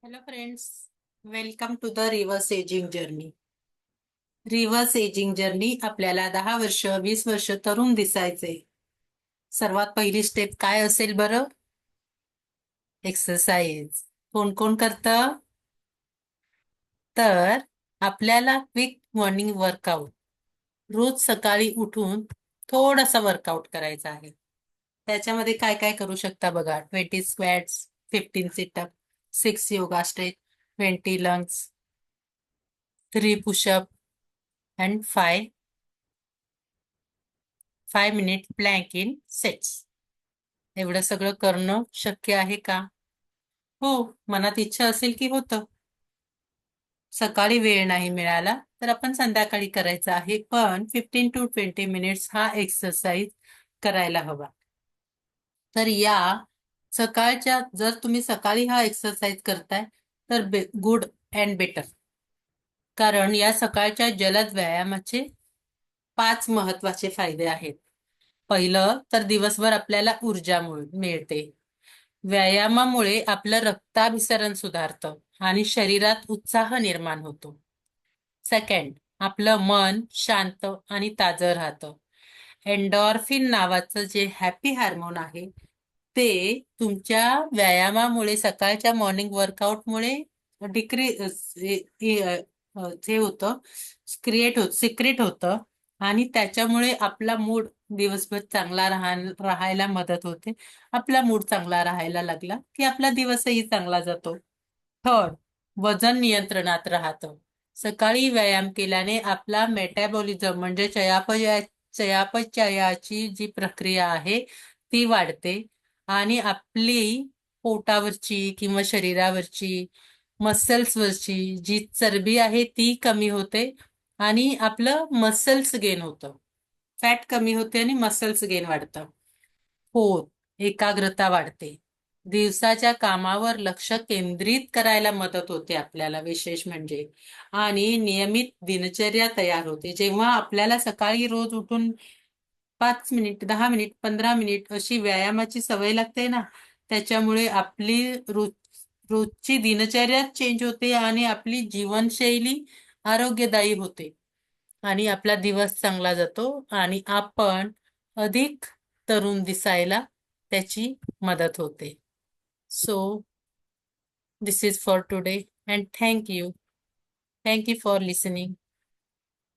Hello friends, welcome to the reverse ageing journey. Reverse ageing journey आपल्याला 10 वर्ष 20 वर्ष तरुण दिसायचे. सर्वात पहिली स्टेप काय असेल बरं? एक्सरसाइज. कोण कोण करतं? तर आपल्याला क्विक मॉर्निंग वर्कआउट रोज सकाळी उठून थोडासा वर्कआउट करायचा आहे. त्याच्यामध्ये काय काय करू शकता बघा. 20 squats, 15 situp, 6 yoga stretch, 20 lunges, 3 pushup and 5 minute plank in sets. एवढं सगळं करणं शक्य आहे का? हो, मनात इच्छा असेल की होतं. सकाळी वेळ नाही मिळाला तर आपण संध्याकाळी करायचं आहे, पण 15 to 20 मिनिट्स हा एक्सरसाइज करायला हवा. तर या सकाळच्या जर तुम्ही सकाळी हा एक्सरसाइज करताय तर गुड अँड बेटर. कारण या सकाळच्या जलद व्यायामाचे 5 महत्वाचे फायदे आहेत. पहिलं तर दिवसभर आपल्याला ऊर्जा मिळते. व्यायामामुळे आपलं रक्ताभिसरण सुधारतं आणि शरीरात उत्साह निर्माण होतो. सेकंड, आपलं मन शांत आणि ताजं राहतं. एन्डॉर्फिन नावाचं जे हॅपी हार्मोन आहे ते तुमच्या व्यायामामुळे सकाळच्या मॉर्निंग वर्कआउटमुळे डिक्रीज जे होतं सिक्रेट होतं आणि त्याच्यामुळे आपला मूड दिवसभर चांगला राहायला मदत होते. आपला मूड चांगला राहायला लागला की आपला दिवसही चांगला जातो. थर्ड, वजन नियंत्रणात राहतं. सकाळी व्यायाम केल्याने आपला मेटाबॉलिझम म्हणजे चयापचयाची जी प्रक्रिया आहे ती वाढते आणि आपली पोटावरची किंवा शरीरावरची मसल्सवरची जी चरबी आहे ती कमी होते आणि आपलं मसल्स गेन होतं. फॅट कमी होते आणि मसल्स गेन वाढतं. हो, एकाग्रता वाढते. दिवसाच्या कामावर लक्ष केंद्रित करायला मदत होते आपल्याला, विशेष म्हणजे. आणि नियमित दिनचर्या तयार होते. जेव्हा आपल्याला सकाळी रोज उठून 5 मिनिट, 10 मिनिट, 15 मिनिट अशी व्यायामाची सवय लागते ना, त्याच्यामुळे आपली रोजची दिनचर्या चेंज होते आणि आपली जीवनशैली आरोग्यदायी होते आणि आपला दिवस चांगला जातो आणि आपण अधिक तरुण दिसायला त्याची मदत होते. So this is for today and thank you. Thank you for listening.